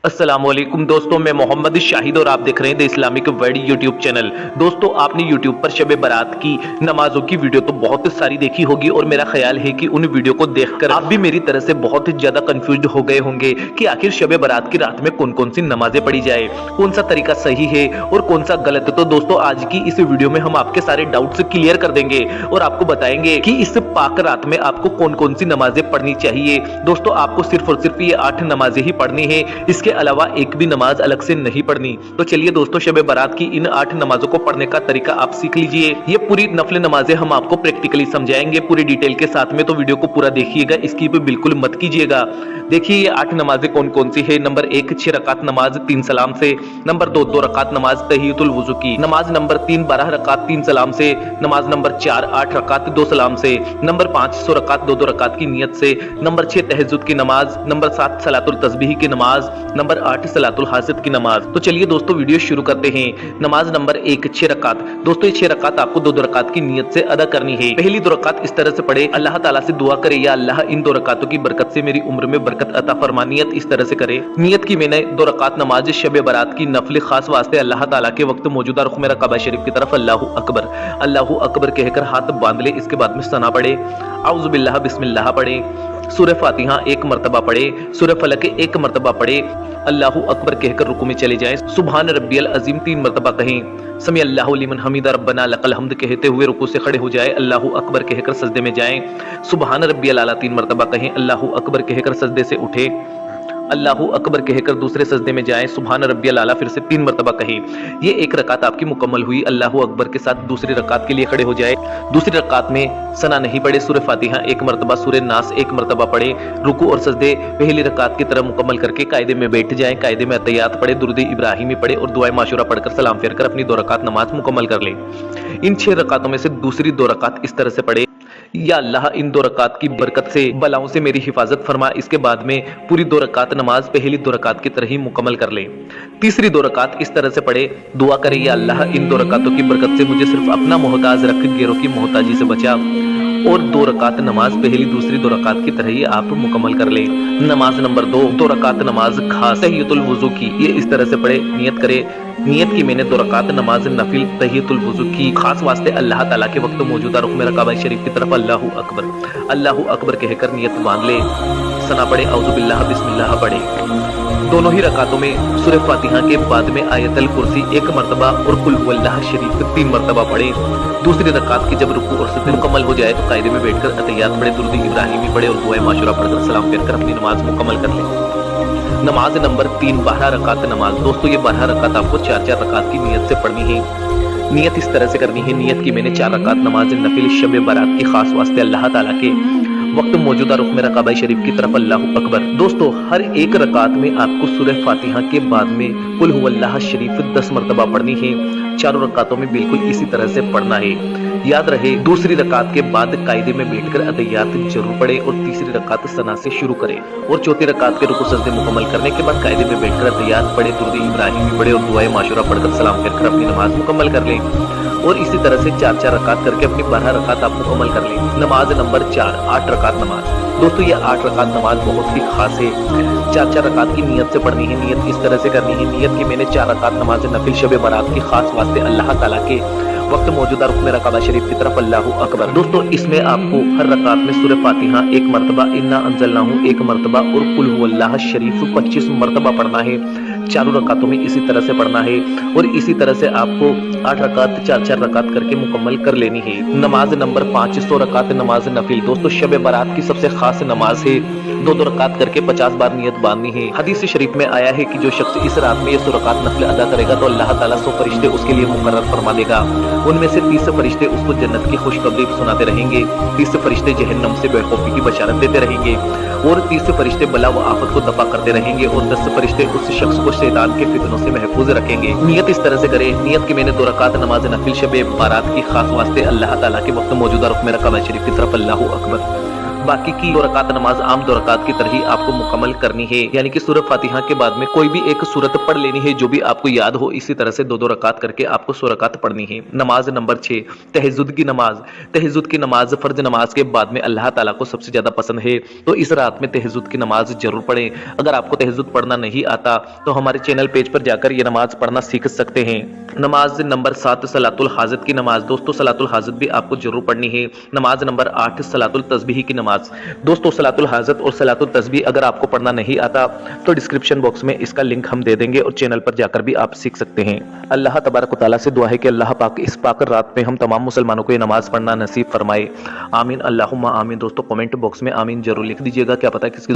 अस्सलाम वालेकुम दोस्तों, मैं मोहम्मद शाहिद और आप देख रहे हैं the Islamic world YouTube channel. दोस्तों, आपने यूट्यूब पर शब बारात की नमाजों की वीडियो तो बहुत सारी देखी होगी और मेरा ख्याल है कि उन वीडियो को देखकर आप भी मेरी तरह से बहुत ज्यादा कंफ्यूज हो गए होंगे कि आखिर शब बारात की रात में कौन कौन सी नमाजें पढ़ी जाए, कौन सा तरीका सही है और कौन सा गलत। तो दोस्तों, आज की इस वीडियो में हम आपके सारे डाउट्स क्लियर कर देंगे और आपको बताएंगे कि इस पाक रात में आपको कौन कौन सी नमाजें पढ़नी चाहिए। दोस्तों, आपको सिर्फ और सिर्फ ये 8 नमाजें ही पढ़नी है, इसके अलावा एक भी नमाज अलग से नहीं पढ़नी। तो चलिए दोस्तों, शब बारात की इन 8 नमाजों को पढ़ने का तरीका आप सीख लीजिए। ये पूरी नफल नमाजें हम आपको प्रैक्टिकली समझाएंगे पूरी डिटेल के साथ में, तो वीडियो को पूरा देखिएगा, स्किप बिल्कुल मत कीजिएगा। देखिए ये 8 नमाजें कौन कौन सी है। नंबर 1 6 रकात नमाज 3 सलाम से। नंबर 2 2 रकात नमाज तहियतुल वुजू की। नमाज नंबर 3 12 रकात 3 सलाम से। नमाज नंबर 4 8 रकात 2 सलाम से। नंबर 5 100 रकात 2 रकात की नियत से। नंबर 6 तहज्जुद की नमाज। नंबर 7 सलातुल तस्बीह की नमाज। नंबर 8 सलातुल हासिद की नमाज। तो चलिए दोस्तों, वीडियो शुरू करते हैं। नमाज नंबर 1 6 रकात। दोस्तों, ये 6 रकात आपको 2 रकात की नियत से अदा करनी है। पहली 2 रकात इस तरह से पढ़े, अल्लाह ताला से दुआ करे, या अल्लाह इन 2 रकातों की बरकत से मेरी उम्र में बरकत अता फरमा। नियत इस तरह से करे, नियत की मैंने 2 रकात नमाज शब बारात की नफल खास वास्ते अल्लाह ताला के वक्त मौजूदा रुख मेरा काबा शरीफ की तरफ अल्लाहू अकबर कहकर हाथ बांध ले। इसके बाद में सना पढ़े, औज़ु बिल्लाह बिस्मिल्लाह पढ़े, सूरह फातिहा 1 मरतबा पढ़े, सूरह फलक 1 मरतबा पढ़े, अल्लाहू अकबर कहकर रुकू में चले जाएं, सुभान रब्बियल अजीम 3 मरतबा कहें, समी अल्लाहु लिमन हमीदा रब्बना लकल हम्द कहते हुए रुकू से खड़े हो जाए, अल्लाहू अकबर कहकर सजदे में जाएं, सुभान रब्बियल आला 3 मरतबा कहें, अल्लाहू अकबर कहकर सजदे से उठे, अल्लाहू अकबर कहकर दूसरे सजदे में जाएं, सुभान रब्बियल आला फिर से 3 मरतबा कहें। ये एक रकात आपकी मुकम्मल हुई। अल्लाहू अकबर के साथ दूसरी रकात के लिए खड़े हो जाए। दूसरी रकात में सना नहीं पढ़े, सूरह फातिहा 1 मरतबा, सूरह नास 1 मरतबा पढ़े, रुकू और सजदे पहली रकात की तरह मुकम्मल करके कायदे में बैठ जाएं, कायदे में अतहियात पढ़े, दुरूद इब्राहिमी पढ़े और दुआए माशूरा पढ़कर सलाम फेर कर अपनी 2 रकात नमाज मुकम्मल कर ले। इन 6 रकातों में से दूसरी 2 रकात इस तरह से पढ़े, या अल्लाह इन 2 रकात की बरकत से बलाओं से मेरी हिफाजत फरमा। इसके बाद में पूरी 2 रकात नमाज पहली 2 रकात की तरह ही मुकम्मल कर ले। तीसरी 2 रकात इस तरह से पढ़े, दुआ करे, या अल्लाह इन 2 रकातों की बरकत से मुझे सिर्फ अपना मोहताज रख, गैरों की मोहताजी से बचा। और 2 रकात नमाज पहली दूसरी 2 रकात की तरह ही आप मुकम्मल कर ले। नमाज नंबर 2 2 रकात नमाज खास तहियतुल वुजू की। ये इस तरह से पढ़े, नियत करे, नियत की मैंने 2 रकात नमाज नफिल तहियतुल वुजू की खास वास्ते अल्लाह ताला के वक्त मौजूदा रुख मेरा काबा शरीफ की तरफ अल्लाहू अकबर कहकर नियत बांध ले। सना पढ़े, औज़ु बिल्लाह बिस्मिल्लाह पढ़े। दोनों ही रकातों में सूरह फातिहा के बाद में आयतल कुर्सी 1 मरतबा और कुल हुवल्लाह शरीफ 3 मरतबा पढ़े। दूसरी रकात की जब रुकू और सजदे मुकम्मल हो जाए तो कायदे में बैठकर अतहियात पढ़े, दुरूद इब्राहिमी पढ़े और दुआए माशूरा पढ़कर सलाम फेर कर अपनी नमाज मुकम्मल कर ले। नमाज नंबर 3 12 रकात नमाज। दोस्तों, ये 12 रकात आपको 4 रकात की नियत से पढ़नी है। नियत इस तरह से करनी है, नियत की मैंने 4 रकात नमाज नफिल शब बारात की खास वास्ते अल्लाह ताला के वक्त मौजूदा रुख मेरा काबा शरीफ की तरफ अल्लाहू अकबर। दोस्तों, हर एक रकात में आपको सूरह फातिहा के बाद में कुल हुवल्लाह शरीफ 10 मरतबा पढ़नी है। 4 रकातों में बिल्कुल इसी तरह से पढ़ना है। याद रहे, दूसरी रकात के बाद कायदे में बैठकर अतहियात जरूर पढ़े और तीसरी रकात सना से शुरू करें और चौथी रकात के रुकू सजदे मुकम्मल करने के बाद कायदे में बैठकर अतहियात पढ़े, दुरूद इब्राहिमी पढ़े और दुआए माशूरा पढ़कर सलाम फेर कर अपनी नमाज मुकम्मल कर ले। और इसी तरह से 4 रकात करके अपनी 12 रकात आप मुकम्मल कर ले। नमाज नंबर 4 8 रकात नमाज। दोस्तों, ये 8 रकात नमाज बहुत ही खास है। 4 रकात की नियत से पढ़नी है। नियत इस तरह से करनी है, नियत की मैंने 4 रकात नमाज नफिल शब बारात की खास वास्ते अल्लाह ताला के वक्त मौजूदा रुख मेरा काबा शरीफ की तरफ अल्लाहू अकबर। दोस्तों, इसमें आपको हर रकात में सूरह फातिहा 1 मरतबा, इन्ना अंज़लनाहु 1 मरतबा और कुल हुवल्लाह शरीफ 25 मरतबा पढ़ना है। 4 रकातों में इसी तरह से पढ़ना है और इसी तरह से आपको 8 रकात 4 रकात करके मुकम्मल कर लेनी है। नमाज नंबर 5 100 रकात नमाज नफिल। दोस्तों, शब बारात की सबसे खास नमाज है। 2 रकात करके 50 बार नियत बांधनी है। हदीस शरीफ में आया है कि जो शख्स इस रात में ये 100 रकात नफिल अदा करेगा तो अल्लाह ताला 100 फरिश्ते उसके लिए मुकर्रर फरमा देगा। उनमें से 30 फरिश्ते उसको जन्नत की खुशखबरी सुनाते रहेंगे, 30 फरिश्ते जहन्नम से बेखौफी की बशारत देते रहेंगे और 30 फरिश्ते बला व आफत को दफा करते रहेंगे और 10 फरिश्ते उस शख्स को शैतान के फितनों से महफूज रखेंगे। नियत इस तरह से करे, नियत की मैंने 2 रकात नमाज नफिल शब बारात की खास वास्ते अल्लाह ताला के वक्त मौजूदा रुख मेरा काबा शरीफ की तरफ अल्लाहू अकबर बाकी की 2 रकात नमाज आम 2 रकात की तरह ही आपको मुकम्मल करनी है, यानी कि सूरह फातिहा के बाद में कोई भी एक सूरत पढ़ लेनी है जो भी आपको याद हो। इसी तरह से 2-2 रकात करके आपको 100 रकात पढ़नी है। नमाज नंबर 6, तहज्जुद की नमाज। तहज्जुद की नमाज फर्ज नमाज के बाद में अल्लाह ताला को सबसे ज्यादा पसंद है, तो इस रात में तहज्जुद की नमाज जरूर पढ़ें। अगर आपको तहज्जुद पढ़ना नहीं आता तो हमारे चैनल पेज पर जाकर ये नमाज पढ़ना सीख सकते हैं। नमाज नंबर 7, सलातुल हाजत की नमाज। दोस्तों सलातुल हाजत भी आपको जरूर पढ़नी है। नमाज नंबर 8, सलातुल तस्बीह की नमाज। दोस्तों सलातुल हाजत और सलातुल तस्बीह अगर आपको पढ़ना नहीं आता तो डिस्क्रिप्शन बॉक्स में इसका लिंक हम दे देंगे और चैनल पर जाकर भी आप सीख सकते हैं। अल्लाह तबारक व तआला से दुआ है कि अल्लाह पाक इस पाक रात में हम तमाम मुसलमानों को ये नमाज पढ़ना नसीब फरमाए। आमीन अल्लाहुम्मा आमीन। दोस्तों कमेंट बॉक्स में आमीन जरूर लिख दीजिएगा, क्या पता है किसकी